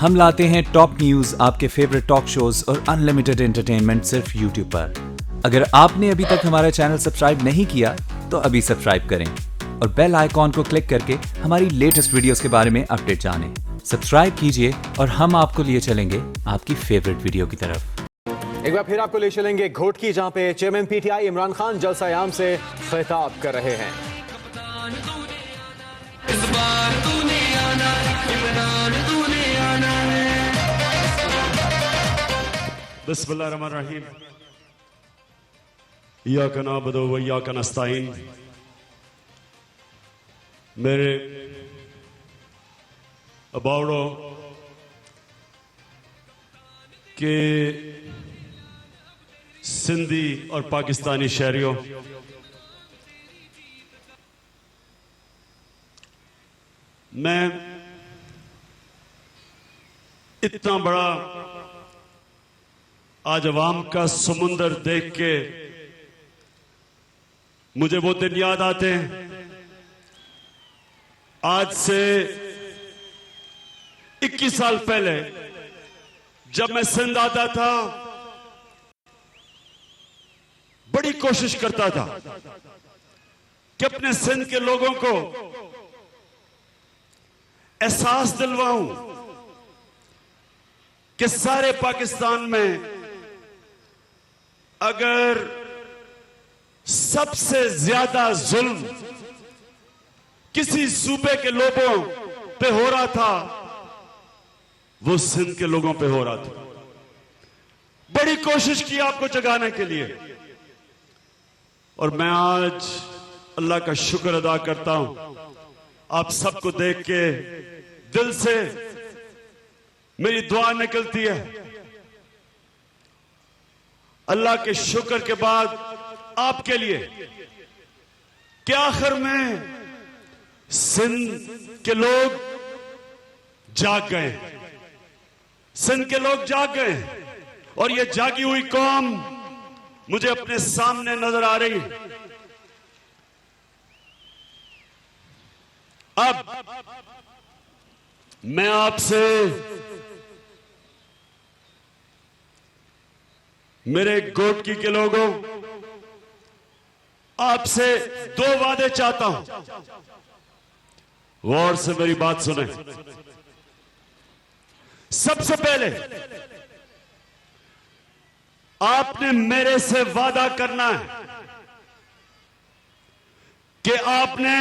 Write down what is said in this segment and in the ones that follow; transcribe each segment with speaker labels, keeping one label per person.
Speaker 1: हम लाते हैं top news, आपके फेवरेट टॉक शोज और अनलिमिटेड एंटरटेनमेंट सिर्फ यूट्यूब पर। अगर आपने अभी तक हमारा चैनल सब्सक्राइब नहीं किया तो अभी सब्सक्राइब करें और बेल आइकॉन को क्लिक करके हमारी लेटेस्ट वीडियोस के बारे में अपडेट जानें। सब्सक्राइब कीजिए और हम आपको लिए चलेंगे आपकी फेवरेट वीडियो की तरफ।
Speaker 2: एक बार फिर आपको ले चलेंगे घोटकी, जहां पे चेयरमैन पीटीआई इमरान खान जलसायाम से खिताब कर रहे हैं।
Speaker 3: इस बार तूने आना, इमरान तूने आना है।
Speaker 4: बिस्मिल्लाहिर्रहमानिर्रहीम। इय्याका नअबुदु व इय्याका नस्तईन। मेरे अबाउडो के सिंधी और पाकिस्तानी शहरियों, मैं इतना बड़ा आज अवाम का समुंदर देख के मुझे वो दिन याद आते हैं। आज से 21 साल पहले जब मैं सिंध आता था, बड़ी कोशिश करता था कि अपने सिंध के लोगों को एहसास दिलवाऊं कि सारे पाकिस्तान में अगर सबसे ज्यादा जुल्म किसी सूबे के लोगों पे हो रहा था, वो सिंध के लोगों पे हो रहा था। बड़ी कोशिश की आपको जगाने के लिए, और मैं आज अल्लाह का शुक्र अदा करता हूं। आप सबको देख के दिल से मेरी दुआ निकलती है। अल्लाह के शुक्र के बाद आपके लिए कि आखिर में सिंध के लोग जाग गए, सिंध के लोग जाग गए, और ये जागी हुई कौम मुझे अपने सामने नजर आ रही है। अब मैं आपसे, मेरे घोटकी के लोगों, आपसे 2 वादे चाहता हूं। गौर से मेरी बात सुने। सबसे पहले आपने मेरे से वादा करना है कि आपने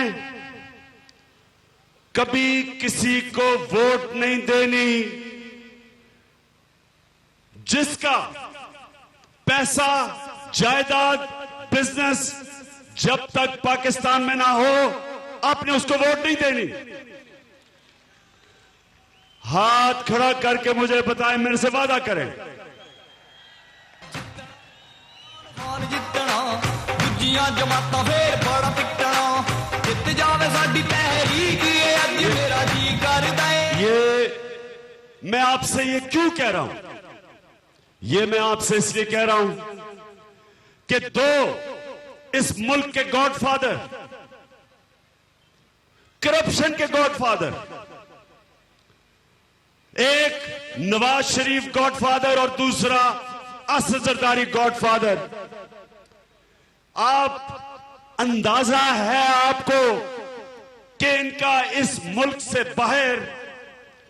Speaker 4: कभी किसी को वोट नहीं देनी जिसका पैसा, जायदाद, बिजनेस जब तक पाकिस्तान में ना हो, आपने उसको वोट नहीं देनी। हाथ खड़ा करके मुझे बताएं, मेरे से वादा करें।
Speaker 3: जितना दूजियां जमाता फिर बड़ा पिटना, जित जावे साडी तहरीक, ये अज मेरा जी करदा है।
Speaker 4: ये मैं आपसे ये क्यों कह रहा हूं? ये मैं आपसे इसलिए कह रहा हूं कि 2 इस मुल्क के गॉडफादर, करप्शन के गॉडफादर, एक नवाज शरीफ गॉडफादर और दूसरा असद जरदारी गॉडफादर। आप अंदाजा है आपको कि इनका इस मुल्क से बाहर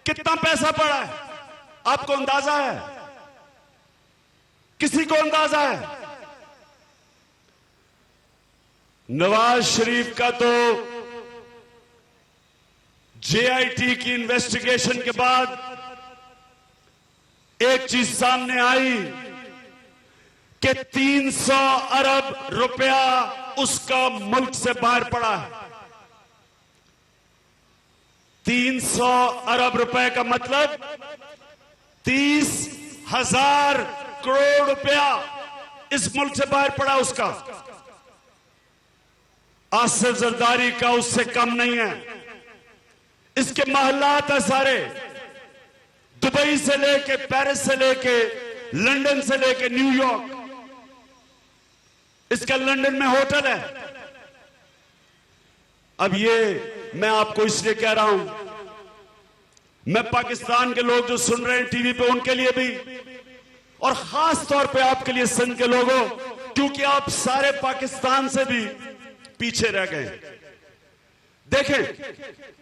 Speaker 4: कितना पैसा पड़ा है? आपको अंदाजा है? किसी को अंदाजा है? नवाज शरीफ का तो जेआईटी की इन्वेस्टिगेशन के बाद एक चीज सामने आई कि 300 अरब रुपया उसका मुल्क से बाहर पड़ा है। 300 अरब रुपए का मतलब 30,000 करोड़ रुपया इस मुल्क से बाहर पड़ा उसका। असद जरदारी का उससे कम नहीं है। इसके महल्लात है सारे, दुबई से लेके, पेरिस से लेके, लंदन से लेके न्यूयॉर्क, इसका लंदन में होटल है। अब ये मैं आपको इसलिए कह रहा हूं मैं पाकिस्तान के लोग जो सुन रहे हैं टीवी पे उनके लिए भी, और खास तौर पे आपके लिए सिंध के लोगों, क्योंकि आप सारे पाकिस्तान से भी पीछे रह गए। देखें,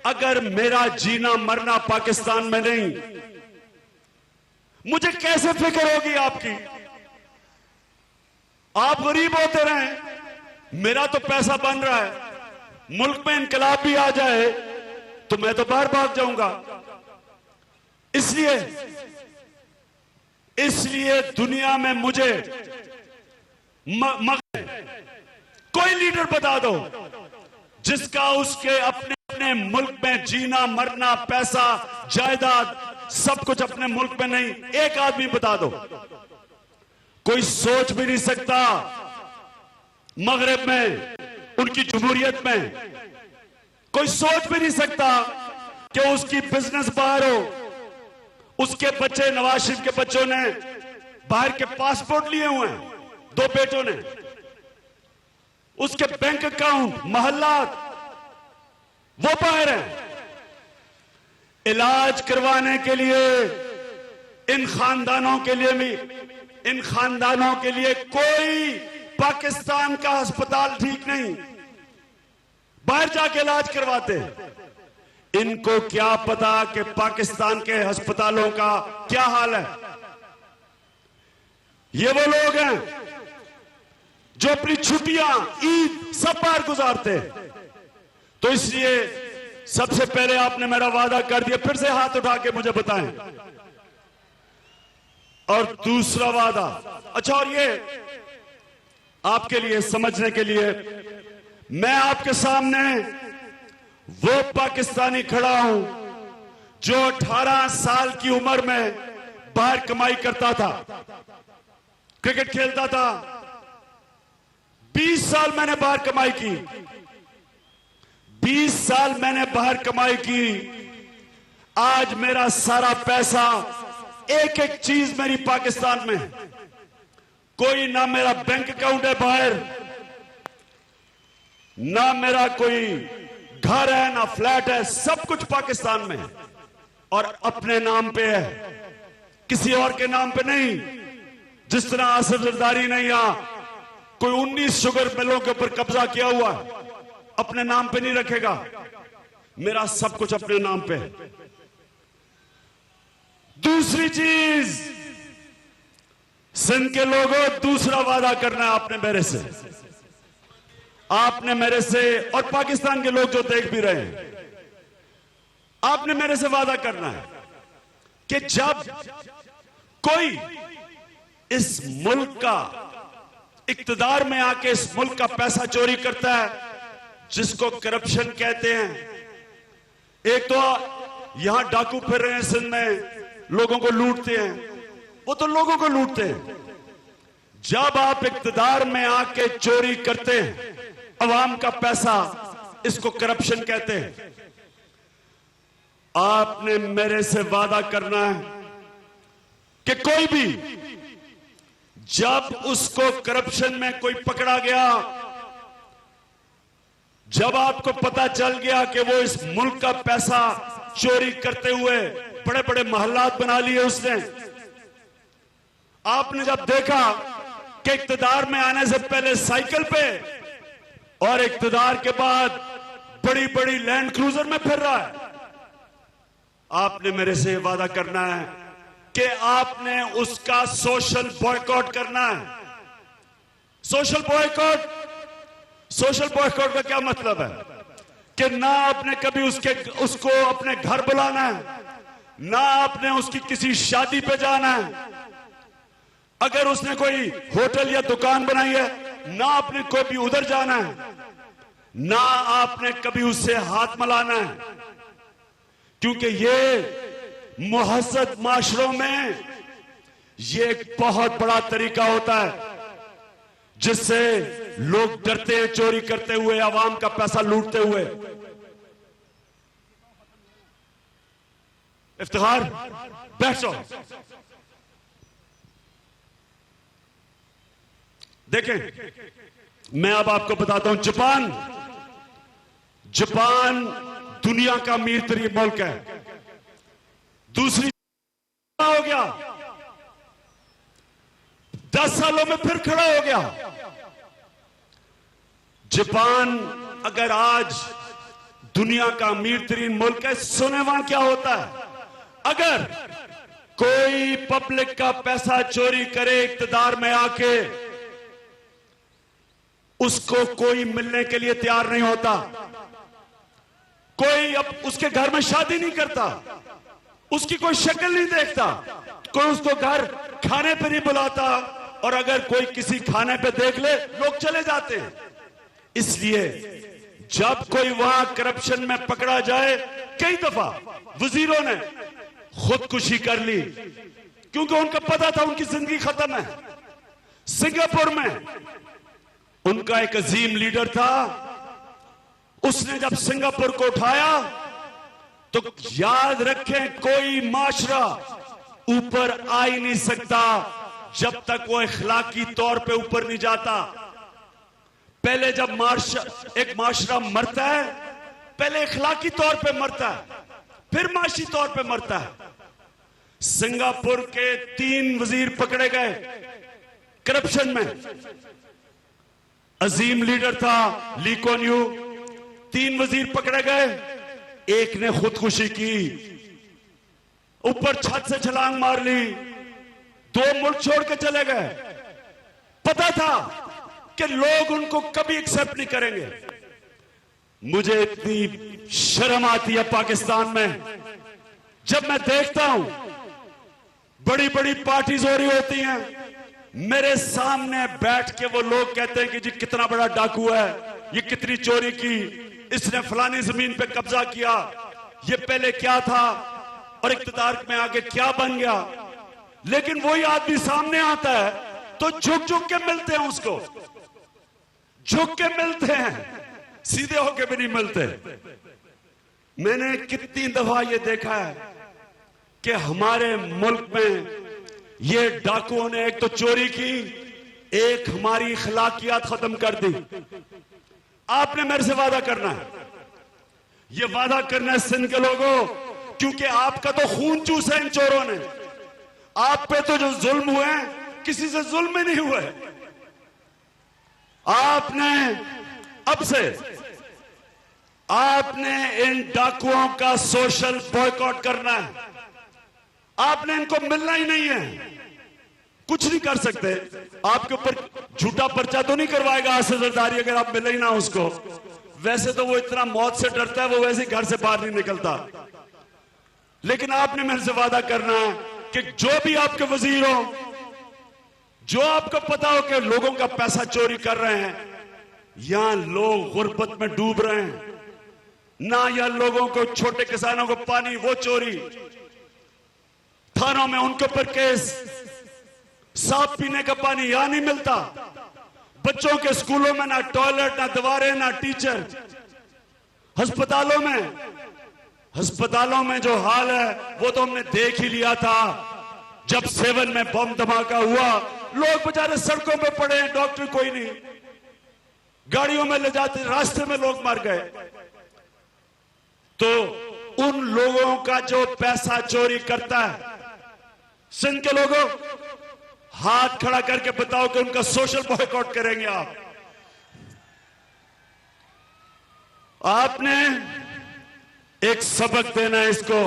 Speaker 4: अगर मेरा जीना मरना पाकिस्तान में नहीं, मुझे कैसे फिक्र होगी आपकी? आप गरीब होते रहें, मेरा तो पैसा बन रहा है, मुल्क में इनकलाब भी आ जाए तो मैं तो बाहर भाग जाऊंगा। इसलिए दुनिया में मुझे कोई लीडर बता दो जिसका उसके अपने अपने मुल्क में जीना मरना, पैसा, जायदाद, सब कुछ अपने मुल्क में नहीं। एक आदमी बता दो। कोई सोच भी नहीं सकता मगरब में, उनकी जमहूरियत में कोई सोच भी नहीं सकता कि उसकी बिजनेस बाहर हो। उसके बच्चे, नवाज शरीफ के बच्चों ने बाहर के पासपोर्ट लिए हुए हैं, 2 बेटों ने। उसके बैंक अकाउंट, महल्लात, वो बाहर हैं। इलाज करवाने के लिए इन खानदानों के लिए कोई पाकिस्तान का अस्पताल ठीक नहीं, बाहर जाके इलाज करवाते हैं। इनको क्या पता कि पाकिस्तान के अस्पतालों का क्या हाल है? ये वो लोग हैं जो अपनी छुट्टियां, ईद सब बाहर गुजारते हैं। तो इसलिए सबसे पहले आपने मेरा वादा कर दिया, फिर से हाथ उठा के मुझे बताएं। और दूसरा वादा, अच्छा, और ये आपके लिए समझने के लिए, मैं आपके सामने वो पाकिस्तानी खड़ा हूं जो 18 साल की उम्र में बाहर कमाई करता था, क्रिकेट खेलता था। 20 साल मैंने बाहर कमाई की, 20 साल मैंने बाहर कमाई की। आज मेरा सारा पैसा, एक एक चीज मेरी पाकिस्तान में। कोई ना मेरा बैंक अकाउंट है बाहर, ना मेरा कोई घर है, ना फ्लैट है, सब कुछ पाकिस्तान में है और अपने नाम पे है, किसी और के नाम पे नहीं। जिस तरह आसिफ जरदारी ने यहां कोई 19 शुगर मिलों के ऊपर कब्जा किया हुआ, अपने नाम पे नहीं रखेगा। मेरा सब कुछ अपने नाम पे है। दूसरी चीज, सिंध के लोगों, दूसरा वादा करना है आपने मेरे से, आपने मेरे से, और पाकिस्तान के लोग जो देख भी रहे हैं, आपने मेरे से वादा करना है कि जब कोई इस मुल्क का इक्तदार में आके इस मुल्क का पैसा चोरी करता है, जिसको करप्शन कहते हैं। एक तो यहां डाकू फिर रहे हैं सिंध में, लोगों को लूटते हैं, वो तो लोगों को लूटते हैं। जब आप इक्तदार में आके चोरी करते हैं अवाम का पैसा, इसको करप्शन कहते हैं। आपने मेरे से वादा करना है कि कोई भी जब उसको करप्शन में कोई पकड़ा गया, जब आपको पता चल गया कि वो इस मुल्क का पैसा चोरी करते हुए बड़े बड़े महल्लात बना लिए उसने, आपने जब देखा कि इक्तदार में आने से पहले साइकिल पे और इक्तदार के बाद बड़ी बड़ी लैंड क्रूजर में फिर रहा है, आपने मेरे से वादा करना है कि आपने उसका सोशल बॉयकॉट करना है। सोशल बॉयकॉट का क्या मतलब है कि ना आपने कभी उसको अपने घर बुलाना है, ना आपने उसकी किसी शादी पे जाना है। अगर उसने कोई होटल या दुकान बनाई है, ना आपने कोई भी उधर जाना है, ना आपने कभी उससे हाथ मिलाना है, क्योंकि ये मुहज़्ज़ब माशरों में ये एक बहुत बड़ा तरीका होता है जिससे लोग डरते हैं चोरी करते हुए, आवाम का पैसा लूटते हुए। इफ्तिखार, बैठ जाओ। देखें, मैं अब आपको बताता हूं, जापान दुनिया का अमीर तरीन मुल्क है। दूसरी हो गया, 10 सालों में फिर खड़ा हो गया। जापान अगर आज दुनिया का अमीर तरीन मुल्क है, सुने वहां क्या होता है? अगर कोई पब्लिक का पैसा चोरी करे इक्तदार में आके, उसको कोई मिलने के लिए तैयार नहीं होता, कोई अब उसके घर में शादी नहीं करता, उसकी कोई शक्ल नहीं देखता, कोई उसको घर खाने पे नहीं बुलाता, और अगर कोई किसी खाने पे देख ले लोग चले जाते हैं। इसलिए जब कोई वहां करप्शन में पकड़ा जाए, कई दफा वजीरों ने खुदकुशी कर ली क्योंकि उनको पता था उनकी जिंदगी खत्म है। सिंगापुर में उनका एक अजीम लीडर था, उसने जब सिंगापुर को उठाया तो याद रखें कोई माशरा ऊपर आ ही नहीं सकता जब तक वो इखलाकी तौर पे ऊपर नहीं जाता। पहले जब एक माशरा मरता है, पहले इखलाकी तौर पे मरता है, फिर माशी तौर पे मरता है। सिंगापुर के 3 वजीर पकड़े गए करप्शन में। अजीम लीडर था ली कुआन यू, 3 वजीर पकड़े गए, एक ने खुदकुशी की, ऊपर छत से छलांग मार ली, 2 मुल्क छोड़ के चले गए। पता था कि लोग उनको कभी एक्सेप्ट नहीं करेंगे। मुझे इतनी शर्म आती है पाकिस्तान में जब मैं देखता हूं बड़ी बड़ी पार्टीज हो रही होती हैं, मेरे सामने बैठ के वो लोग कहते हैं कि जी कितना बड़ा डाकू है, ये कितनी चोरी की, इसने फलानी जमीन पे कब्जा किया, ये पहले क्या था और इख्तियार में आके क्या बन गया। लेकिन वही आदमी सामने आता है तो झुक झुक के मिलते हैं, उसको झुक के मिलते हैं, सीधे होके भी नहीं मिलते। मैंने कितनी दफा ये देखा है कि हमारे मुल्क में ये डाकुओं ने एक तो चोरी की, एक हमारी इखलाकियात खत्म कर दी। आपने मेरे से वादा करना है, ये वादा करना है सिंध के लोगों, क्योंकि आपका तो खून चूसा इन चोरों ने। आप पे तो जो जुल्म हुए हैं किसी से जुल्म ही नहीं हुए। आपने अब से आपने इन डाकुओं का सोशल बॉयकॉट करना है। आपने इनको मिलना ही नहीं है, कुछ नहीं कर सकते। आपके ऊपर झूठा पर्चा तो नहीं करवाएगा आसिफ जरदारी अगर आप मिले ही ना उसको। वैसे तो वो इतना मौत से डरता है, वो वैसे ही घर से बाहर नहीं निकलता। लेकिन आपने मेरे से वादा करना है कि जो भी आपके वजीर हो, जो आपको पता हो कि लोगों का पैसा चोरी कर रहे हैं, यहां लोग गुर्बत में डूब रहे हैं, ना या लोगों को, छोटे किसानों को पानी, वो चोरी, थानों में उनके ऊपर केस, साफ पीने का पानी यहां नहीं मिलता, बच्चों के स्कूलों में ना टॉयलेट, ना दीवारें, ना टीचर, अस्पतालों में जो हाल है वो तो हमने देख ही लिया था जब 7 में बम धमाका हुआ। लोग बेचारे सड़कों पे पड़े, डॉक्टर कोई नहीं, गाड़ियों में ले जाते, रास्ते में लोग मर गए। तो उन लोगों का जो पैसा चोरी करता है, सिंध के लोगों हाथ खड़ा करके बताओ कि उनका सोशल बॉयकॉट करेंगे आप। आपने एक सबक देना है इसको,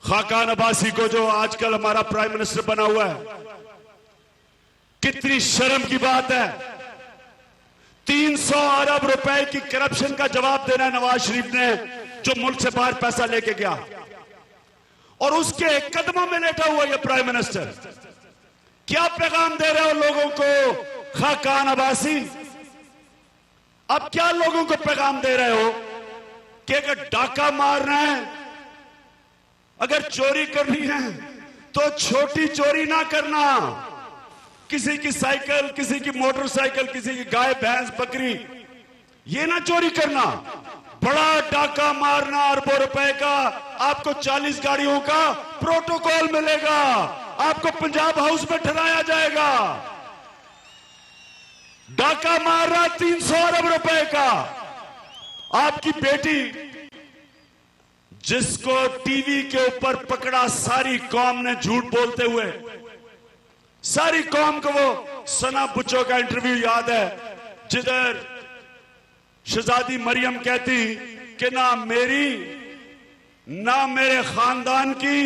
Speaker 4: खाकान अब्बासी को, जो आजकल हमारा प्राइम मिनिस्टर बना हुआ है। कितनी शर्म की बात है, 300 अरब रुपए की करप्शन का जवाब देना है नवाज शरीफ ने, जो मुल्क से बाहर पैसा लेके गया, और उसके कदमों में लेटा हुआ ये प्राइम मिनिस्टर। क्या पैगाम दे रहे हो लोगों को खाकान अब्बासी? अब क्या लोगों को पैगाम दे रहे हो कि अगर डाका मारना है, अगर चोरी करनी है तो छोटी चोरी ना करना, किसी की साइकिल, किसी की मोटरसाइकिल, किसी की गाय भैंस बकरी, ये ना चोरी करना। बड़ा डाका मारना अरबों रुपए का, आपको 40 गाड़ियों का प्रोटोकॉल मिलेगा, आपको पंजाब हाउस में ठहराया जाएगा। डाका मारना 300 अरब रुपए का, आपकी बेटी जिसको टीवी के ऊपर पकड़ा सारी कौम ने झूठ बोलते हुए, सारी कौम को वो सना बुच्चो का इंटरव्यू याद है जिधर शहजादी मरियम कहती कि ना मेरी ना मेरे खानदान की,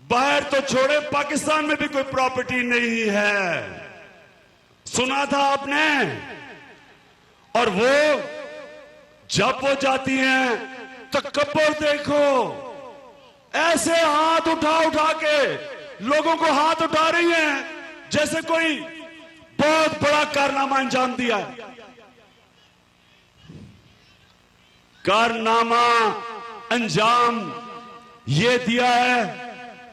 Speaker 4: बाहर तो छोड़े पाकिस्तान में भी कोई प्रॉपर्टी नहीं है। सुना था आपने? और वो जब वो जाती हैं तकब्बुर देखो, ऐसे हाथ उठा उठा के लोगों को हाथ उठा रही हैं जैसे कोई बहुत बड़ा कारनामा अंजाम दिया है। कारनामा अंजाम ये दिया है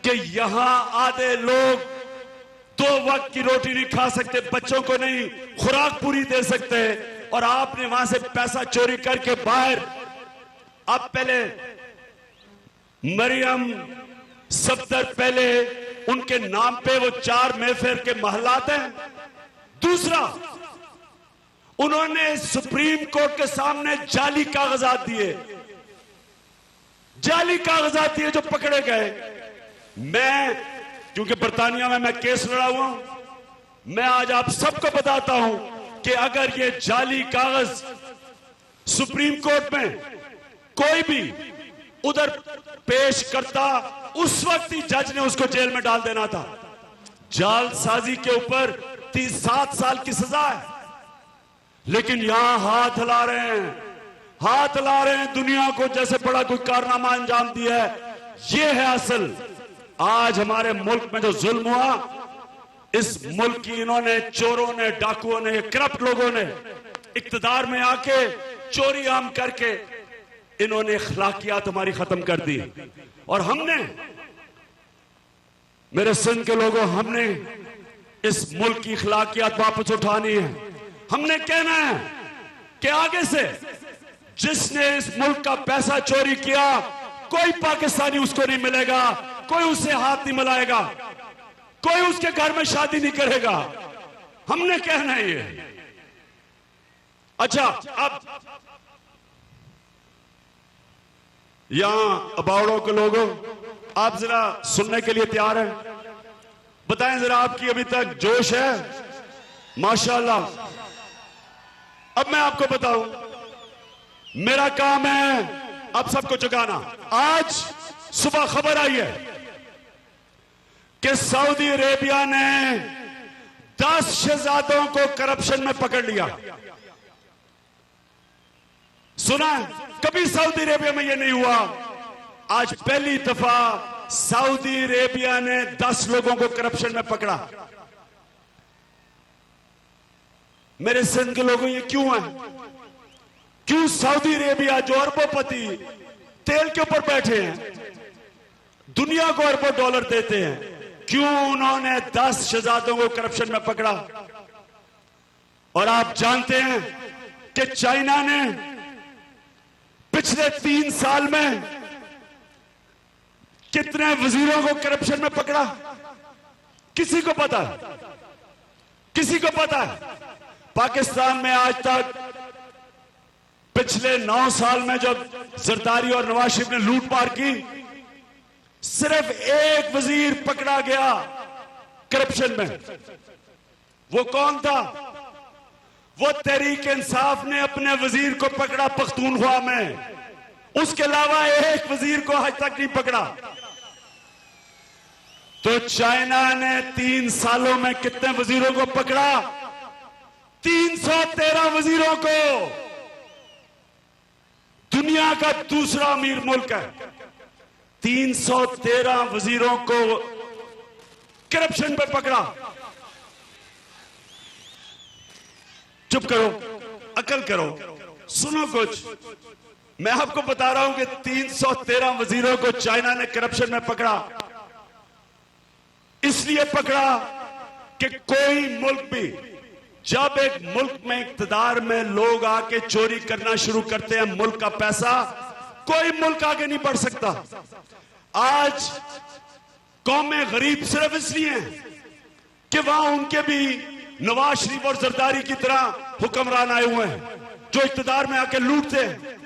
Speaker 4: कि यहां आधे लोग 2 वक्त की रोटी नहीं खा सकते, बच्चों को नहीं खुराक पूरी दे सकते, और आपने वहां से पैसा चोरी करके बाहर, आप पहले मरियम सफ्दर पहले उनके नाम पे वो 4 महफिल के महलात हैं। दूसरा, उन्होंने सुप्रीम कोर्ट के सामने जाली कागजात दिए, जाली कागजात दिए जो पकड़े गए। मैं क्योंकि बर्तानिया में मैं केस लड़ा हुआ हूं, मैं आज आप सबको बताता हूं कि अगर ये जाली कागज सुप्रीम कोर्ट में कोई भी उधर पेश करता, उस वक्त ही जज ने उसको जेल में डाल देना था। जालसाजी के ऊपर 7 साल की सजा है, लेकिन यहां हाथ हिला रहे हैं, हाथ हिला रहे हैं दुनिया को जैसे बड़ा कोई कारनामा अंजाम दिया है। ये है असल आज हमारे मुल्क में जो जुल्म हुआ, इस मुल्क की इन्होंने, चोरों ने, डाकुओं ने, करप्ट लोगों ने इक्तदार में आके चोरी आम करके इन्होंने अखलाकियात हमारी खत्म कर दी। और हमने, मेरे सिंध के लोगों, हमने इस मुल्क की अखलाकियात वापस उठानी है। हमने कहना है कि आगे से जिसने इस मुल्क का पैसा चोरी किया, कोई पाकिस्तानी उसको नहीं मिलेगा, कोई उससे हाथ नहीं मिलाएगा, कोई उसके घर में शादी नहीं करेगा। हमने कहना है ये। अच्छा, अब यहां अबावड़ों के लोगों, आप जरा सुनने के लिए तैयार हैं? बताएं जरा, आपकी अभी तक जोश है? माशाल्लाह। अब मैं आपको बताऊं, मेरा काम है अब सबको जगाना। आज सुबह खबर आई है कि सऊदी अरेबिया ने 10 शहजादों को करप्शन में पकड़ लिया। सुना? कभी सऊदी अरेबिया में यह नहीं हुआ। आज पहली दफा सऊदी अरेबिया ने 10 लोगों को करप्शन में पकड़ा। मेरे सिंध के लोगों, ये क्यों है? क्यों सऊदी अरेबिया जो अरबोपति तेल के ऊपर बैठे हैं, दुनिया को अरबों डॉलर देते हैं, क्यों उन्होंने 10 शहजादों को करप्शन में पकड़ा? और आप जानते हैं कि चाइना ने पिछले 3 साल में कितने वजीरों को करप्शन में पकड़ा? किसी को पता है? किसी को पता है? पाकिस्तान में आज तक पिछले 9 साल में जब जरदारी और नवाज शरीफ ने लूटमार की, सिर्फ 1 वजीर पकड़ा गया करप्शन में। वो कौन था? वो तहरीक इंसाफ ने अपने वजीर को पकड़ा पख्तूनख्वा में, उसके अलावा 1 वजीर को आज तक नहीं पकड़ा। तो चाइना ने 3 सालों में कितने वजीरों को पकड़ा? 313 वजीरों को। दुनिया का दूसरा अमीर मुल्क है, 313 वजीरों को करप्शन पर पकड़ा। चुप करो, अकल करो, सुनो कुछ। मैं आपको बता रहा हूं कि 313 वजीरों को चाइना ने करप्शन में पकड़ा। इसलिए पकड़ा कि कोई मुल्क भी, जब एक मुल्क में इक्तदार में लोग आके चोरी करना शुरू करते हैं मुल्क का पैसा, कोई मुल्क आगे नहीं बढ़ सकता। आज कौमें गरीब सिर्फ इसलिए हैं कि वहां उनके भी नवाज शरीफ और जरदारी की तरह हुक्मरान आए हुए हैं जो इक्तदार में आके लूटते हैं।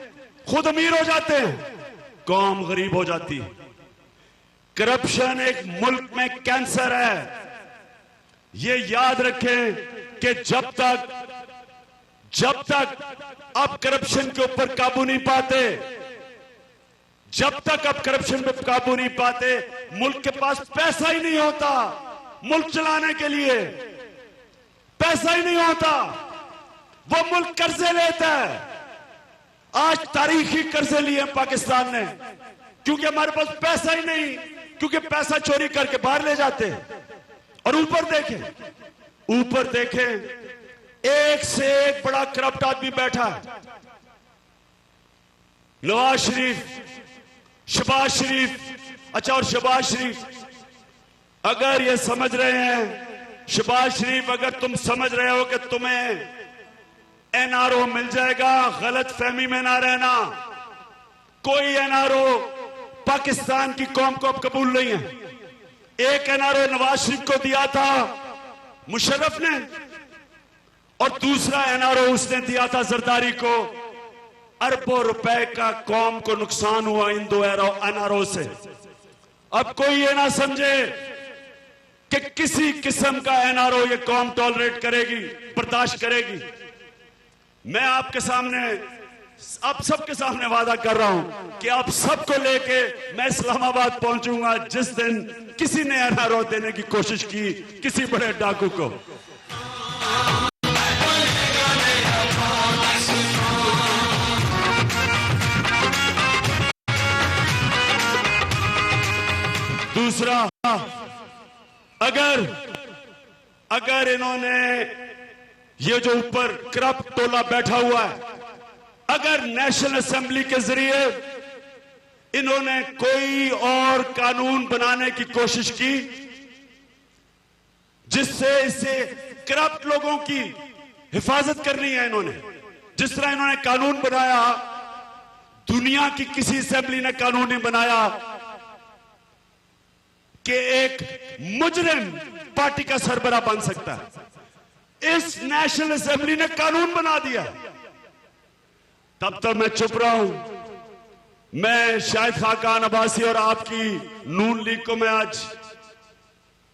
Speaker 4: खुद अमीर हो जाते हैं, कौम गरीब हो जाती है। करप्शन एक मुल्क में कैंसर है। ये याद रखें कि जब तक आप करप्शन के ऊपर काबू नहीं पाते, जब तक आप करप्शन पे काबू नहीं पाते, मुल्क के पास पैसा ही नहीं होता मुल्क चलाने के लिए। पैसा ही नहीं होता, वो मुल्क कर्जे लेता है। आज तारीखी कर्जे लिए पाकिस्तान ने, क्योंकि हमारे पास पैसा ही नहीं, क्योंकि पैसा चोरी करके बाहर ले जाते हैं। और ऊपर देखें, एक से एक बड़ा करप्ट आदमी बैठा है। नवाज शरीफ, शहबाज शरीफ। अच्छा, और शहबाज शरीफ अगर ये समझ रहे हैं, शहबाज शरीफ अगर तुम समझ रहे हो कि तुम्हें एनआरओ मिल जाएगा, गलत फहमी में ना रहना। कोई एनआरओ पाकिस्तान की कौम को अब कबूल नहीं है। एक एनआरओ नवाज शरीफ को दिया था मुशर्रफ ने, और दूसरा एनआरओ उसने दिया था जरदारी को। अरबों रुपए का कौम को नुकसान हुआ इन दो एनआरओ से। अब कोई ये ना समझे कि किसी किस्म का एनआरओ ये कौम टॉलरेट करेगी, बर्दाश्त करेगी। मैं आपके सामने, आप सबके सामने वादा कर रहा हूं कि आप सबको लेके मैं इस्लामाबाद पहुंचूंगा जिस दिन किसी ने एनआरओ देने की कोशिश की किसी बड़े डाकू को। दूसरा, अगर इन्होंने ये जो ऊपर करप्ट टोला बैठा हुआ है, अगर नेशनल असेंबली के जरिए इन्होंने कोई और कानून बनाने की कोशिश की जिससे इसे करप्ट लोगों की हिफाजत करनी है, इन्होंने जिस तरह इन्होंने कानून बनाया, दुनिया की किसी असेंबली ने कानून नहीं बनाया कि एक मुजरिम पार्टी का सरबराह बन सकता है। इस नेशनल असेंबली ने कानून बना दिया। तब तक मैं चुप रहा हूं। मैं शाहिद खाकान अब्बासी और आपकी नून लीग को मैं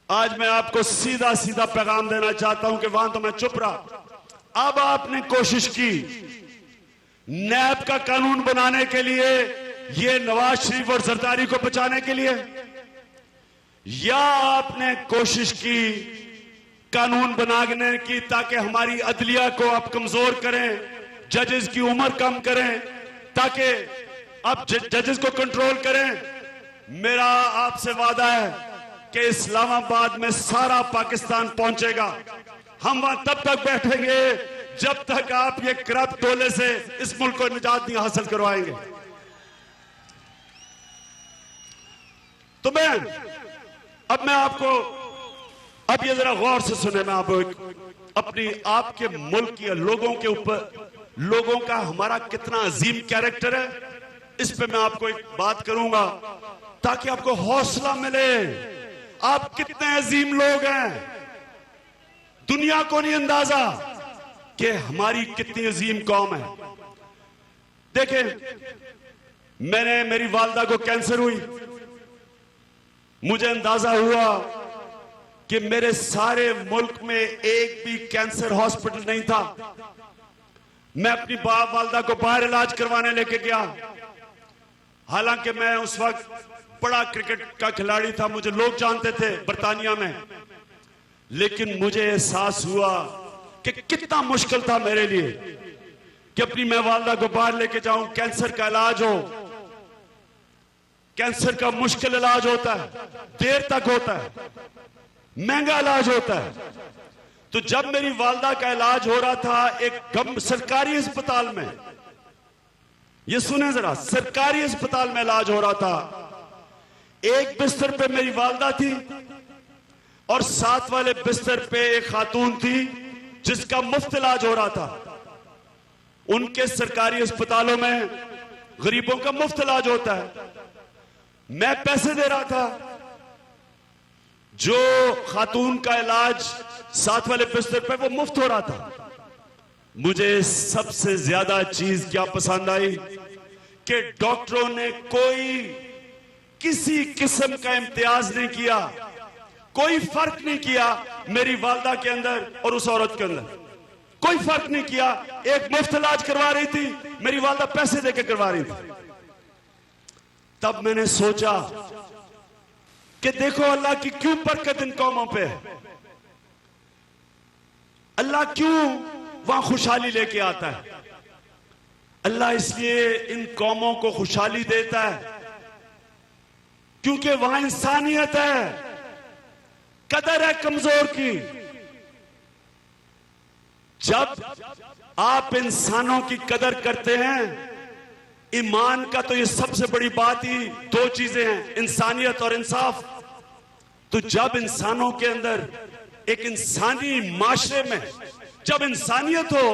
Speaker 4: आज मैं आपको सीधा सीधा पैगाम देना चाहता हूं कि वहां तो मैं चुप रहा। अब आपने कोशिश की नैब का कानून बनाने के लिए, ये नवाज शरीफ और जरदारी को बचाने के लिए, या आपने कोशिश की कानून बनाने की ताकि हमारी अदलिया को आप कमजोर करें, जजेस की उम्र कम करें, ताकि आप जजेस को कंट्रोल करें। मेरा आपसे वादा है कि इस्लामाबाद में सारा पाकिस्तान पहुंचेगा। हम वहां तब तक बैठेंगे जब तक आप ये करप्ट टोले से इस मुल्क को निजात नहीं हासिल करवाएंगे। तो मैं आपको, अब ये जरा गौर से सुने, मैं आपको अपनी आपके मुल्क के लोगों के ऊपर, लोगों का हमारा कितना अजीम कैरेक्टर है, इस पे मैं आपको एक बात करूंगा ताकि आपको हौसला मिले। आप कितने अजीम लोग हैं, दुनिया को नहीं अंदाजा कि हमारी कितनी अजीम कौम है। देखें, मेरी वालदा को कैंसर हुई, मुझे अंदाजा हुआ कि मेरे सारे मुल्क में एक भी कैंसर हॉस्पिटल नहीं था। मैं अपनी वालदा को बाहर इलाज करवाने लेके गया। हालांकि मैं उस वक्त बड़ा क्रिकेट का खिलाड़ी था, मुझे लोग जानते थे बर्तानिया में, लेकिन मुझे एहसास हुआ कि कितना मुश्किल था मेरे लिए कि अपनी मैं वालदा को बाहर लेके जाऊं। कैंसर का इलाज हो, कैंसर का मुश्किल इलाज होता है, देर तक होता है, महंगा इलाज होता है। तो जब मेरी वालदा का इलाज हो रहा था एक सरकारी अस्पताल में, ये सुने जरा, सरकारी अस्पताल में इलाज हो रहा था, एक बिस्तर पे मेरी वालदा थी और साथ वाले बिस्तर पे एक खातून थी जिसका मुफ्त इलाज हो रहा था। उनके सरकारी अस्पतालों में गरीबों का मुफ्त इलाज होता है। मैं पैसे दे रहा था, जो खातून का इलाज साथ वाले बिस्तर पे वो मुफ्त हो रहा था। मुझे सबसे ज्यादा चीज क्या पसंद आई कि डॉक्टरों ने कोई किसी किस्म का इम्तियाज नहीं किया, कोई फर्क नहीं किया मेरी वालदा के अंदर और उस औरत के अंदर, कोई फर्क नहीं किया। एक मुफ्त इलाज करवा रही थी, मेरी वालदा पैसे देकर करवा रही थी। तब मैंने सोचा कि देखो अल्लाह की क्यों बरकत इन कौमों पे है, अल्लाह क्यों वहां खुशहाली लेके आता है। अल्लाह इसलिए इन कौमों को खुशहाली देता है क्योंकि वहां इंसानियत है, कदर है कमजोर की। जब आप इंसानों की कदर करते हैं, ईमान का तो ये सबसे बड़ी बात ही दो चीजें हैं, इंसानियत और इंसाफ। तो जब इंसानों के अंदर एक इंसानी माशरे में जब इंसानियत हो,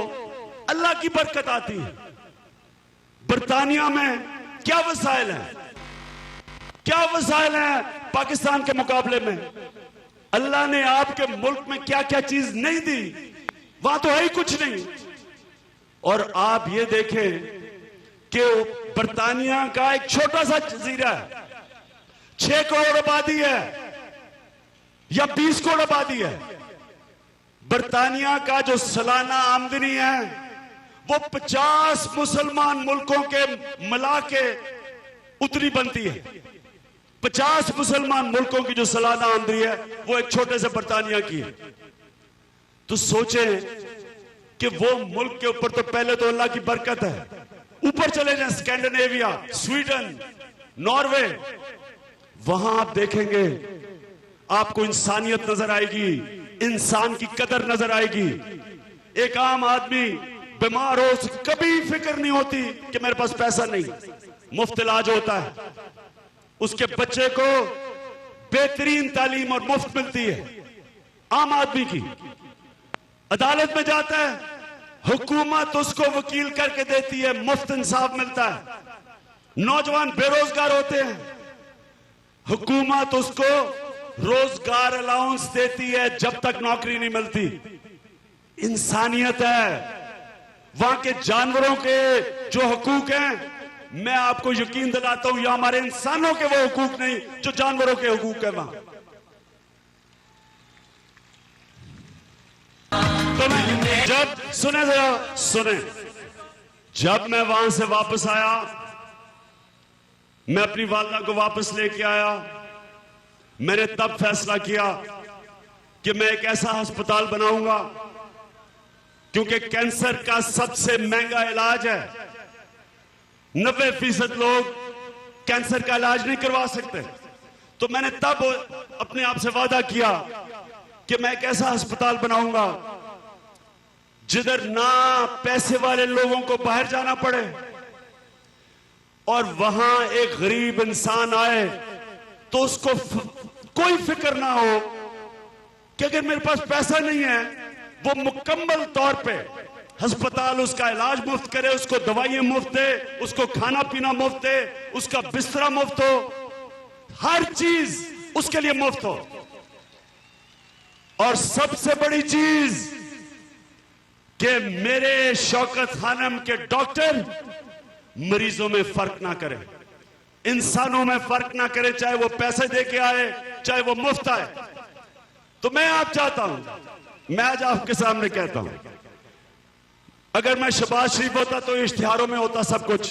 Speaker 4: अल्लाह की बरकत आती है। बरतानिया में क्या वसाइल है, क्या वसाइल है पाकिस्तान के मुकाबले में? अल्लाह ने आपके मुल्क में क्या क्या चीज नहीं दी, वहां तो है ही कुछ नहीं। और आप ये देखें कि बरतानिया का एक छोटा सा जजीरा है, 6 करोड़ आबादी है या 20 करोड़ आबादी है। बरतानिया का जो सालाना आमदनी है वो 50 मुसलमान मुल्कों के मिला के उतनी बनती है। 50 मुसलमान मुल्कों की जो सालाना आमदनी है वो एक छोटे से बरतानिया की है। तो सोचें कि वो मुल्क के ऊपर तो पहले तो अल्लाह की बरकत है। ऊपर चले जाएं स्कैंडिनेविया, स्वीडन, नॉर्वे, वहां आप देखेंगे आपको इंसानियत नजर आएगी, इंसान की कदर नजर आएगी। एक आम आदमी बीमार हो, कभी फिक्र नहीं होती कि मेरे पास पैसा नहीं, मुफ्त इलाज होता है, उसके बच्चे को बेहतरीन तालीम और मुफ्त मिलती है। आम आदमी की अदालत में जाता है, हुकूमत उसको वकील करके देती है, मुफ्त इंसाफ मिलता है। नौजवान बेरोजगार होते हैं, हुकूमत उसको रोजगार अलाउंस देती है जब तक नौकरी नहीं मिलती। इंसानियत है। वहां के जानवरों के जो हुकूक हैं, मैं आपको यकीन दिलाता हूं, या हमारे इंसानों के वो हुकूक नहीं जो जानवरों के हुकूक है वहां। तो मैं जब सुने जरा सुने, जब मैं वहां से वापस आया, मैं अपनी वालदा को वापस लेके आया, मैंने तब फैसला किया कि मैं एक ऐसा अस्पताल बनाऊंगा, क्योंकि कैंसर का सबसे महंगा इलाज है। 90% लोग कैंसर का इलाज नहीं करवा सकते। तो मैंने तब अपने आप से वादा किया कि मैं एक ऐसा अस्पताल बनाऊंगा जिधर ना पैसे वाले लोगों को बाहर जाना पड़े और वहां एक गरीब इंसान आए तो उसको कोई फिक्र ना हो कि अगर मेरे पास पैसा नहीं है, वो मुकम्मल तौर पे अस्पताल उसका इलाज मुफ्त करे, उसको दवाइयां मुफ्त दे, उसको खाना पीना मुफ्त दे, उसका बिस्तरा मुफ्त हो, हर चीज उसके लिए मुफ्त हो। और सबसे बड़ी चीज कि मेरे शौकत खानम के डॉक्टर मरीजों में फर्क ना करें, इंसानों में फर्क ना करे, चाहे वो पैसे दे के आए, चाहे वो मुफ्त आए। तो मैं आप चाहता हूं, मैं आज आपके सामने कहता हूं, अगर मैं शहबाज शरीफ होता तो इश्तिहारों में होता सब कुछ,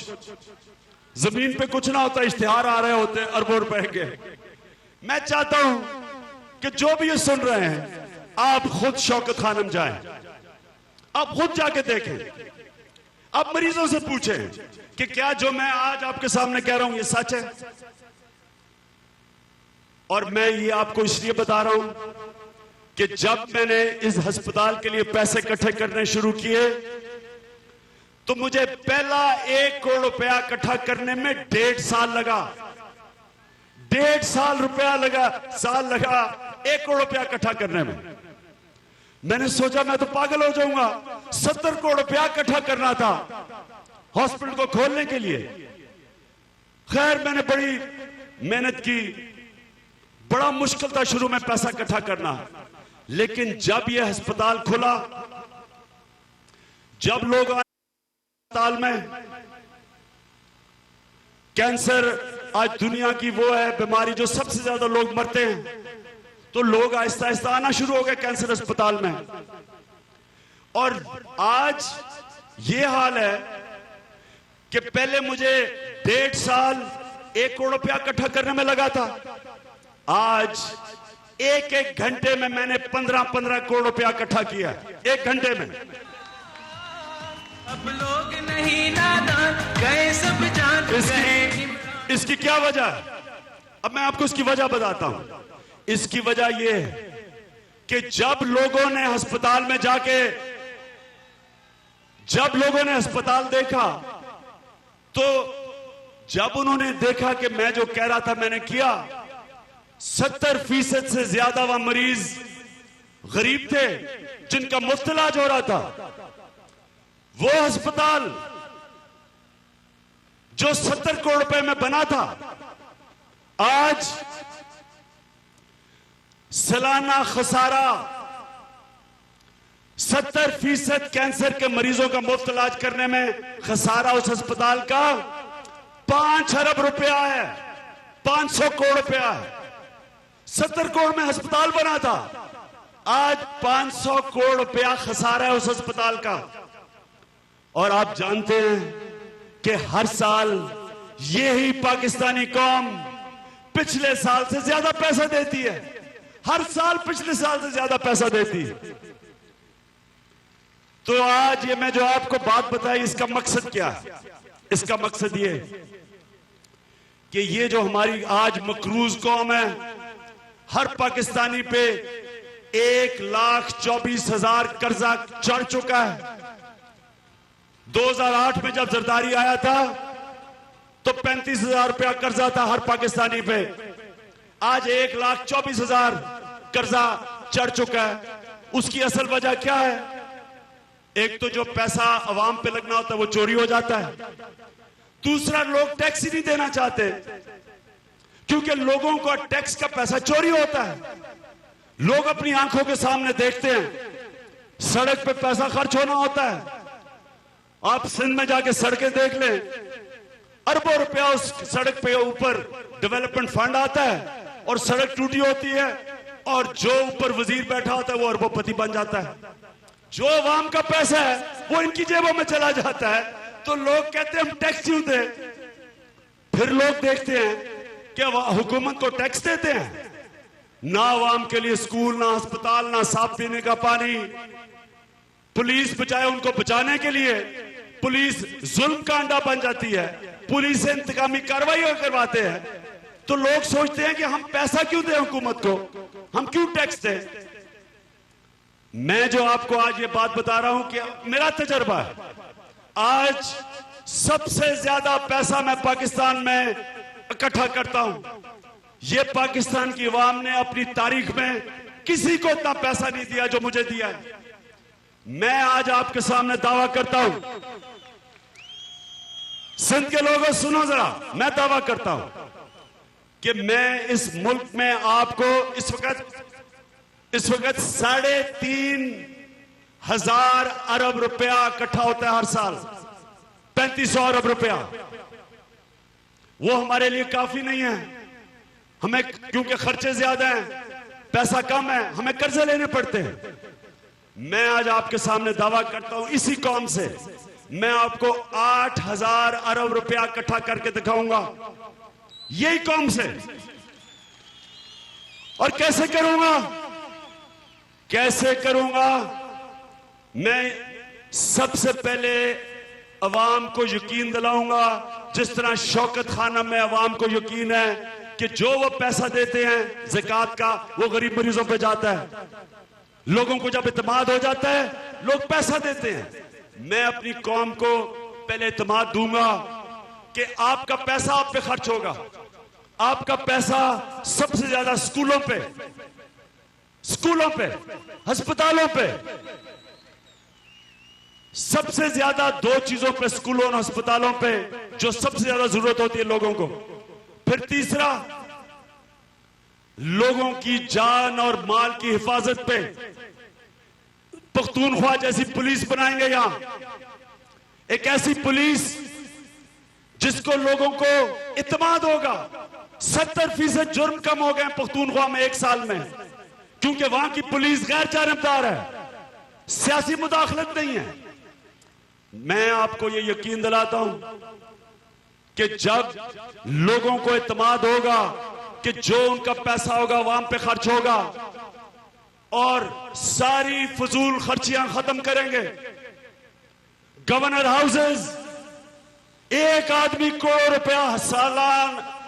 Speaker 4: जमीन पे कुछ ना होता, इश्तिहार आ रहे होते अरबों रुपए के। मैं चाहता हूं कि जो भी ये सुन रहे हैं, आप खुद शौकत खानम जाएं, आप खुद जाके देखें, आप मरीजों से पूछें कि क्या जो मैं आज आपके सामने कह रहा हूं ये सच है। और मैं ये आपको इसलिए बता रहा हूं कि जब मैंने इस अस्पताल के लिए पैसे इकट्ठे करने शुरू किए तो मुझे पहला 1 करोड़ रुपया इकट्ठा करने में 1.5 साल लगा। 1.5 साल लगा 1 करोड़ रुपया इकट्ठा करने में। मैंने सोचा मैं तो पागल हो जाऊंगा, 70 करोड़ रुपया इकट्ठा करना था हॉस्पिटल को खोलने के लिए। खैर मैंने बड़ी मेहनत की, बड़ा मुश्किल था शुरू में पैसा इकट्ठा करना, लेकिन जब यह अस्पताल खुला, जब लोग अस्पताल में कैंसर आज दुनिया की वो है बीमारी जो सबसे ज्यादा लोग मरते हैं, तो लोग आहिस्ता आहिस्ता आना शुरू हो गए कैंसर अस्पताल में। और आज ये हाल है कि पहले मुझे 1.5 साल 1 करोड़ रुपया इकट्ठा करने में लगा था, आज एक घंटे में मैंने 15 करोड़ रुपया इकट्ठा किया, 1 घंटे में।
Speaker 3: अब लोग नहीं नादान गए सब जान गए।
Speaker 4: इसकी क्या वजह है? अब मैं आपको इसकी वजह बताता हूं। इसकी वजह यह है कि जब लोगों ने अस्पताल देखा, तो जब उन्होंने देखा कि मैं जो कह रहा था मैंने किया, 70% से ज्यादा वह मरीज गरीब थे जिनका मुफ्त इलाज हो रहा था। वो अस्पताल जो 70 करोड़ रुपए में बना था, आज सालाना खसारा 70% कैंसर के मरीजों का मुफ्त इलाज करने में खसारा उस अस्पताल का 5 अरब रुपया है, 500 करोड़ रुपया है। 70 करोड़ में अस्पताल बना था, आज 500 करोड़ रुपया खसारा है उस अस्पताल का। और आप जानते हैं कि हर साल यही पाकिस्तानी कौम पिछले साल से ज्यादा पैसा देती है, हर साल पिछले साल से ज्यादा पैसा देती है। तो आज ये मैं जो आपको बात बताई, इसका मकसद क्या है? इसका मकसद ये कि ये जो हमारी आज मकरूज कौम है, हर पाकिस्तानी पे 1,24,000 कर्जा चढ़ चुका है। 2008 में जब जरदारी आया था तो 35,000 रुपया कर्जा था हर पाकिस्तानी पे, आज 1,24,000 कर्जा चढ़ चुका है। उसकी असल वजह क्या है? एक तो जो पैसा अवाम पे लगना होता है वो चोरी हो जाता है, दूसरा लोग टैक्स ही नहीं देना चाहते क्योंकि लोगों को टैक्स का पैसा चोरी होता है। लोग अपनी आंखों के सामने देखते हैं सड़क पे पैसा खर्च होना होता है। आप सिंध में जाके सड़कें देख लें, अरबों रुपया उस सड़क पे ऊपर डेवलपमेंट फंड आता है और सड़क टूटी होती है और जो ऊपर वजीर बैठा होता है वो अरबोपति बन जाता है। जो अवाम का पैसा है वो इनकी जेबों में चला जाता है, तो लोग कहते हैं हम टैक्स क्यों दें। फिर लोग देखते हैं कि हुकूमत को टैक्स देते हैं, ना अवाम के लिए स्कूल, ना अस्पताल, ना साफ पीने का पानी। पुलिस बचाए उनको बचाने के लिए पुलिस जुल्म का अंडा बन जाती है, पुलिस से इंतकामी कार्रवाई करवाते हैं। तो लोग सोचते हैं कि हम पैसा क्यों दें हुकूमत को, हम क्यों टैक्स दें। मैं जो आपको आज ये बात बता रहा हूं कि मेरा तजर्बा है, आज सबसे ज्यादा पैसा मैं पाकिस्तान में इकट्ठा करता हूं। ये पाकिस्तान की अवाम ने अपनी तारीख में किसी को इतना पैसा नहीं दिया जो मुझे दिया है। मैं आज आपके सामने दावा करता हूं, सिंध के लोगों सुनो जरा, मैं दावा करता हूं कि मैं इस मुल्क में आपको इस वक्त 3,500 अरब रुपया इकट्ठा होता है हर साल, 3,500 अरब रुपया। वो हमारे लिए काफी नहीं है, हमें क्योंकि खर्चे ज्यादा हैं, पैसा कम है, हमें कर्जे लेने पड़ते हैं। मैं आज आपके सामने दावा करता हूं, इसी कौम से मैं आपको 8,000 अरब रुपया इकट्ठा करके दिखाऊंगा, यही कौम से। और कैसे करूंगा, कैसे करूंगा? मैं सबसे पहले अवाम को यकीन दिलाऊंगा, जिस तरह शौकत खानम में अवाम को यकीन है कि जो वो पैसा देते हैं ज़कात का वो गरीब मरीजों पे जाता है। लोगों को जब इत्मीनान हो जाता है लोग पैसा देते हैं। मैं अपनी कौम को पहले इत्मीनान दूंगा कि आपका पैसा आप पे खर्च होगा। आपका पैसा सबसे ज्यादा स्कूलों पे, अस्पतालों पे, सबसे ज्यादा 2 चीजों पे, स्कूलों और अस्पतालों पे जो सबसे ज्यादा जरूरत होती है लोगों को। फिर तीसरा, लोगों की जान और माल की हिफाजत पे पख्तूनख्वा जैसी पुलिस बनाएंगे। यहां एक ऐसी पुलिस जिसको लोगों को इत्मीनान होगा। 70% जुर्म कम हो गए पख्तूनख्वा में 1 साल में, क्योंकि वहां की पुलिस गैर जानबदार है, सियासी मुदाखलत नहीं है। मैं आपको ये यकीन दिलाता हूं कि जब लोगों को इत्मीनान होगा कि जो उनका पैसा होगा अवाम पे खर्च होगा और सारी फजूल खर्चियां खत्म करेंगे। गवर्नर हाउसेस, एक आदमी करोड़ रुपया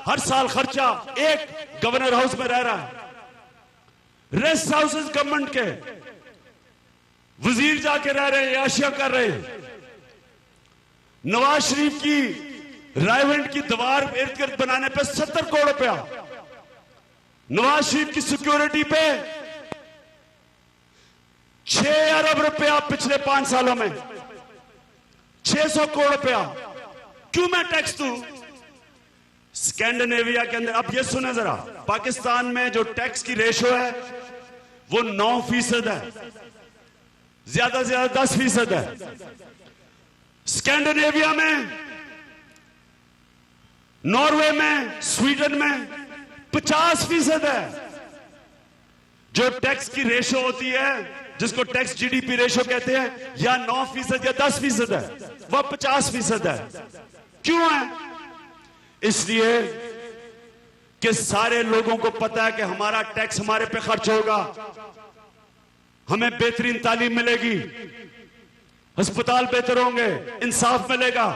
Speaker 4: हर साल खर्चा एक गवर्नर हाउस में रह रहा है। रेस्ट हाउसेस गवर्नमेंट के वजीर जाके रह रहे हैं, आशिया कर रहे हैं। नवाज शरीफ की रायवेंट की दीवार इर्द गिर्द बनाने पे 70 करोड़ रुपया, नवाज शरीफ की सिक्योरिटी पे 6 अरब रुपया पिछले 5 सालों में, 600 करोड़ रुपया। क्यों मैं टैक्स दूं? स्कैंडिनेविया के अंदर, अब ये सुने जरा, पाकिस्तान में जो टैक्स की रेशो है वो 9% है, ज्यादा से ज्यादा 10% है। स्कैंडिनेविया में, नॉर्वे में, स्वीडन में 50% है। जो टैक्स की रेशो होती है, जिसको टैक्स जीडीपी रेशो कहते हैं, या 9% या 10% है, वह 50% है। क्यों है? इसलिए कि सारे लोगों को पता है कि हमारा टैक्स हमारे पे खर्च होगा, हमें बेहतरीन तालीम मिलेगी, अस्पताल बेहतर होंगे, इंसाफ मिलेगा,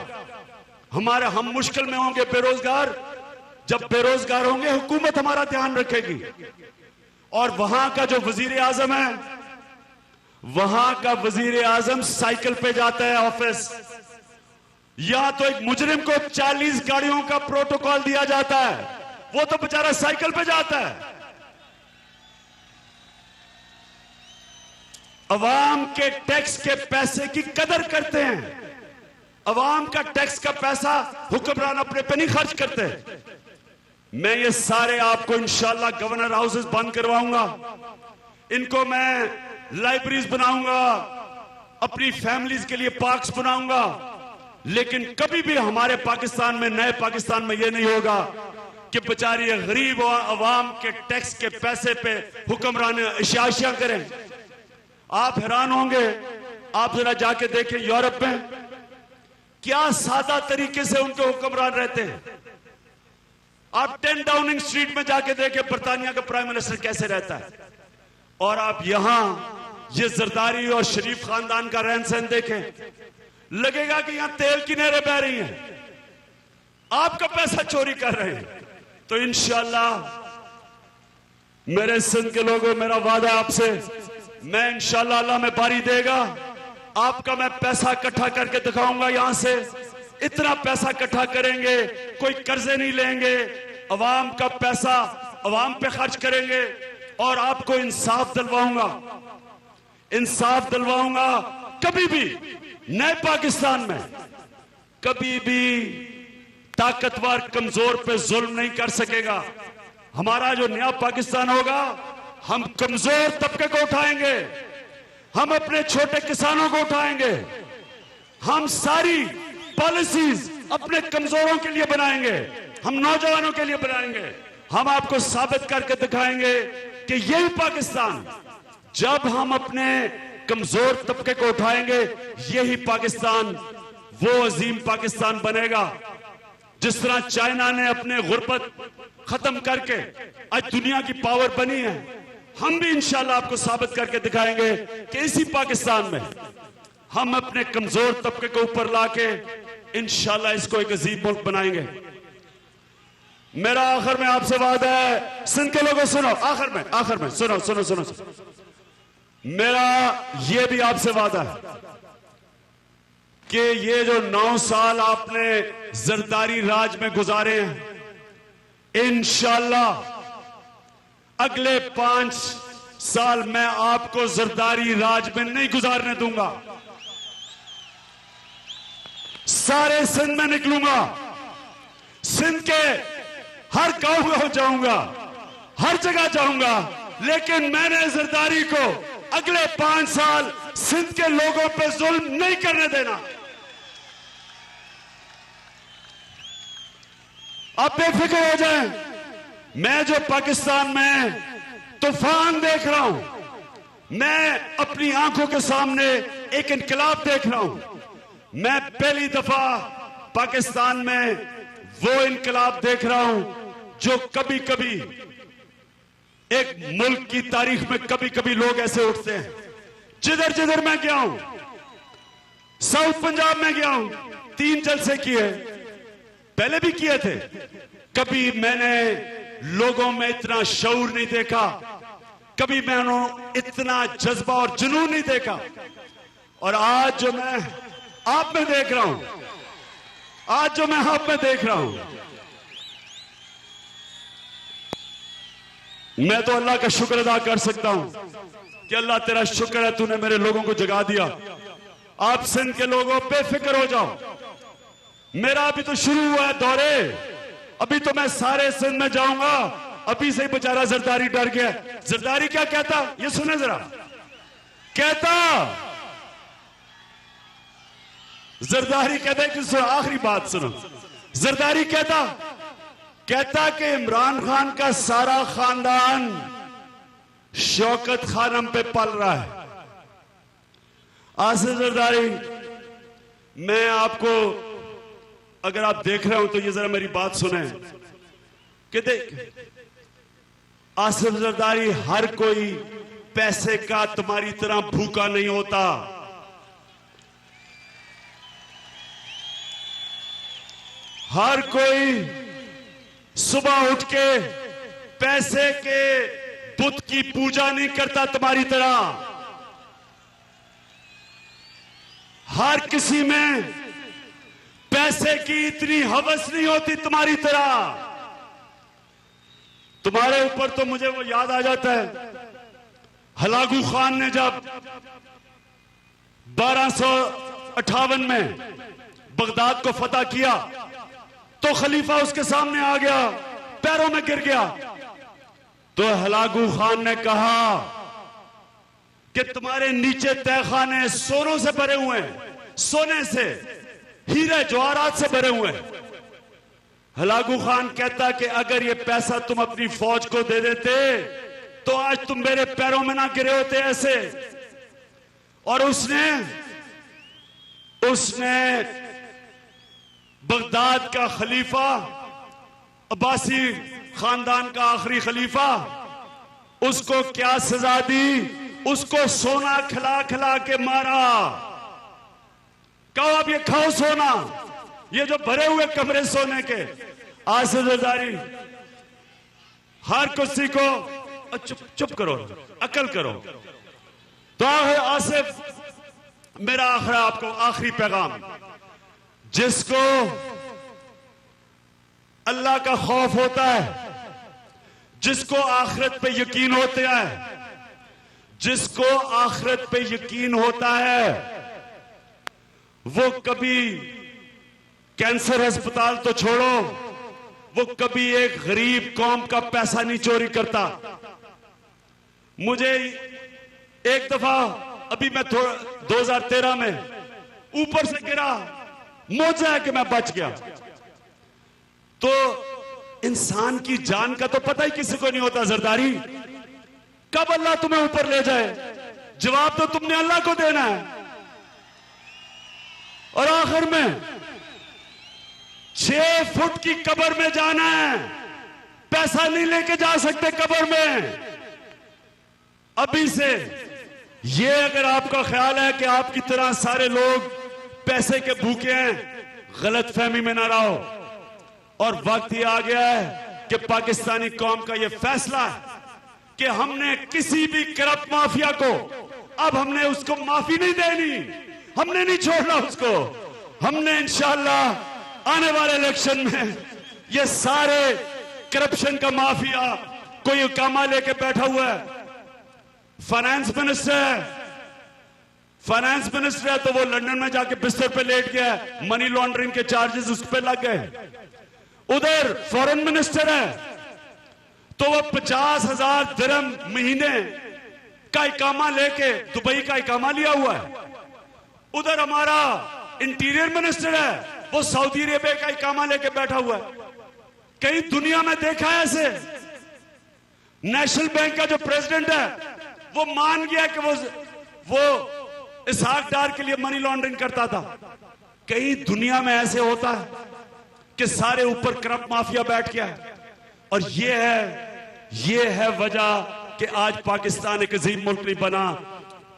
Speaker 4: हम मुश्किल में होंगे, बेरोजगार, जब बेरोजगार होंगे हुकूमत हमारा ध्यान रखेगी। और वहां का जो वजीर आजम है, वहां का वजीर आजम साइकिल पे जाता है ऑफिस। या तो एक मुजरिम को 40 गाड़ियों का प्रोटोकॉल दिया जाता है, वो तो बेचारा साइकिल पे जाता है। अवाम के टैक्स के पैसे की कदर करते हैं। अवाम का टैक्स का पैसा हुक्मरान अपने पे नहीं खर्च करते। मैं ये सारे आपको इंशाल्लाह गवर्नर हाउसेस बंद करवाऊंगा, इनको मैं लाइब्रेरीज बनाऊंगा, अपनी फैमिलीज के लिए पार्क्स बनाऊंगा। लेकिन कभी भी हमारे पाकिस्तान में, नए पाकिस्तान में यह नहीं होगा कि बेचारी गरीब और अवाम के टैक्स के पैसे पे हुक्मरान इशाशिया करें। आप हैरान होंगे, आप जरा जाके देखें यूरोप में क्या सादा तरीके से उनके हुक्मरान रहते हैं। आप 10 डाउनिंग स्ट्रीट में जाके देखें बर्तानिया का प्राइम मिनिस्टर कैसे रहता है, और आप यहां ये जरदारी और शरीफ खानदान का रहन सहन देखें, लगेगा कि यहां तेल की नहरें बह रही हैं, आपका पैसा चोरी कर रहे हैं। तो इंशाल्लाह मेरे सिंध के लोगों, मेरा वादा आपसे, मैं इंशाल्लाह अल्लाह में बारी देगा, आपका मैं पैसा इकट्ठा करके दिखाऊंगा। यहां से इतना पैसा इकट्ठा करेंगे, कोई कर्जे नहीं लेंगे, अवाम का पैसा अवाम पे खर्च करेंगे, और आपको इंसाफ दिलवाऊंगा, इंसाफ दिलवाऊंगा। कभी भी नए पाकिस्तान में कभी भी ताकतवर कमजोर पे जुल्म नहीं कर सकेगा। हमारा जो नया पाकिस्तान होगा, हम कमजोर तबके को उठाएंगे, हम अपने छोटे किसानों को उठाएंगे, हम सारी पॉलिसीज अपने कमजोरों के लिए बनाएंगे, हम नौजवानों के लिए बनाएंगे। हम आपको साबित करके दिखाएंगे कि यही पाकिस्तान, जब हम अपने कमजोर तबके को उठाएंगे, यही पाकिस्तान वो अजीम पाकिस्तान बनेगा। जिस तरह चाइना ने अपने गुर्बत खत्म करके आज दुनिया की पावर बनी है, हम भी इंशाल्लाह आपको साबित करके दिखाएंगे कि इसी पाकिस्तान में हम अपने कमजोर तबके को ऊपर लाके इंशाल्लाह इसको एक अजीम मुल्क बनाएंगे। मेरा आखिर में आपसे वादा है, सिंध के लोगों सुनो, आखिर में सुनो सुनो सुनो, मेरा ये भी आपसे वादा है कि ये जो 9 साल आपने जरदारी राज में गुजारे हैं, इंशाल्लाह अगले 5 साल मैं आपको जरदारी राज में नहीं गुजारने दूंगा। सारे सिंध में निकलूंगा, सिंध के हर गांव में जाऊंगा, हर जगह जाऊंगा, लेकिन मैंने जरदारी को अगले 5 साल सिंध के लोगों पे जुल्म नहीं करने देना। आप बेफिक्र हो जाएं। मैं जो पाकिस्तान में तूफान देख रहा हूं, मैं अपनी आंखों के सामने एक इनकलाब देख रहा हूं। मैं पहली दफा पाकिस्तान में वो इनकलाब देख रहा हूं जो कभी कभी एक मुल्क की तारीख में कभी कभी लोग ऐसे उठते हैं। जिधर जिधर मैं गया हूं, साउथ पंजाब में गया हूं, 3 जलसे किए, पहले भी किए थे। कभी मैंने लोगों में इतना शऊर नहीं देखा, कभी मैंने इतना जज्बा और जुनून नहीं देखा। और आज जो मैं आप में देख रहा हूं, आज जो मैं आप में देख रहा हूं, मैं तो अल्लाह का शुक्र अदा कर सकता हूं कि अल्लाह तेरा शुक्र है, तूने मेरे लोगों को जगा दिया। आप सिंध के लोगों बेफिक्र हो जाओ, मेरा अभी तो शुरू हुआ है दौरे, अभी तो मैं सारे सिंध में जाऊंगा। अभी से ही बेचारा जरदारी डर गया। जरदारी क्या कहता, ये सुने जरा, कहता जरदारी कहता है कि आखिरी बात सुनो। जरदारी कहता कि इमरान खान का सारा खानदान शौकत खानम पे पल रहा है। आसिफ जरदारी, मैं आपको, अगर आप देख रहे हो तो ये जरा मेरी बात सुने कि देख आसिफ जरदारी, हर कोई पैसे का तुम्हारी तरह भूखा नहीं होता। हर कोई सुबह उठ के पैसे के बुत की पूजा नहीं करता तुम्हारी तरह। हर किसी में पैसे की इतनी हवस नहीं होती तुम्हारी तरह। तुम्हारे ऊपर तो मुझे वो याद आ जाता है, हलाकू खान ने जब 1258 में बगदाद को फतह किया तो खलीफा उसके सामने आ गया, पैरों में गिर गया। तो हलाकू खान ने कहा कि तुम्हारे नीचे तहखाने सोनों से भरे हुए हैं, सोने से, हीरे जवाहरात से भरे हुए हैं। हलाकू खान कहता कि अगर ये पैसा तुम अपनी फौज को दे देते तो आज तुम मेरे पैरों में ना गिरे होते ऐसे। और उसने बगदाद का खलीफा, अब्बासी खानदान का आखिरी खलीफा, उसको क्या सजा दी? उसको सोना खिला खिला के मारा। कहो अब ये खाओ सोना, ये जो भरे हुए कमरे सोने के। आसिफ जरदारी, हर किसी को चुप करो, अकल करो। तो आसिफ, मेरा आपको आखिरी पैगाम, जिसको अल्लाह का खौफ होता है, जिसको आखिरत पे यकीन होता है, जिसको आखिरत पे यकीन होता है, वो कभी कैंसर अस्पताल तो छोड़ो, वो कभी एक गरीब कौम का पैसा नहीं चोरी करता। मुझे एक दफा, अभी मैं 2013 में ऊपर से गिरा, मौजा है कि मैं बच गया। तो इंसान की जान का तो पता ही किसी को नहीं होता जरदारी, कब अल्लाह तुम्हें ऊपर ले जाए, जवाब तो तुमने अल्लाह को देना है। और आखिर में 6 फुट की कब्र में जाना है, पैसा नहीं लेके जा सकते कब्र में। अभी से ये अगर आपका ख्याल है कि आपकी तरह सारे लोग पैसे के भूखे हैं, गलत फहमी में ना रहो। और वक्त ये आ गया है कि पाकिस्तानी कौम का ये फैसला है कि हमने किसी भी करप्ट माफिया को, अब हमने उसको माफी नहीं देनी, हमने नहीं छोड़ना उसको। हमने इंशाअल्लाह आने वाले इलेक्शन में ये सारे करप्शन का माफिया, कोई कामा लेके बैठा हुआ है, फाइनेंस मिनिस्टर है तो वो लंदन में जाके बिस्तर पे लेट गया, मनी लॉन्ड्रिंग के चार्जेस उस पे लग गए। उधर फॉरेन मिनिस्टर है तो वो 50,000 दिरहम महीने का इकामा लेके दुबई का इकामा लिया हुआ है। उधर हमारा इंटीरियर मिनिस्टर है, वो सऊदी अरेबिया का इकामा लेके बैठा हुआ है। कहीं दुनिया में देखा है ऐसे? नेशनल बैंक का जो प्रेसिडेंट है वो मान गया कि वो इसहाक डार के लिए मनी लॉन्ड्रिंग करता था। कहीं दुनिया में ऐसे होता है कि सारे ऊपर करप्ट माफिया बैठ गया है? और ये है वजह कि आज पाकिस्तान एक अजीम मुल्क नहीं बना।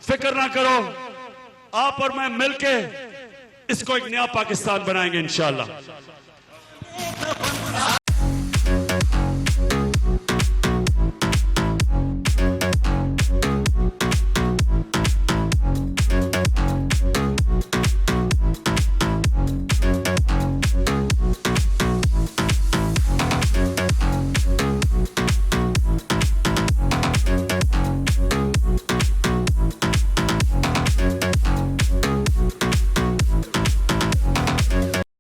Speaker 4: फिक्र ना करो, आप और मैं मिलके इसको एक नया पाकिस्तान बनाएंगे इंशाल्लाह।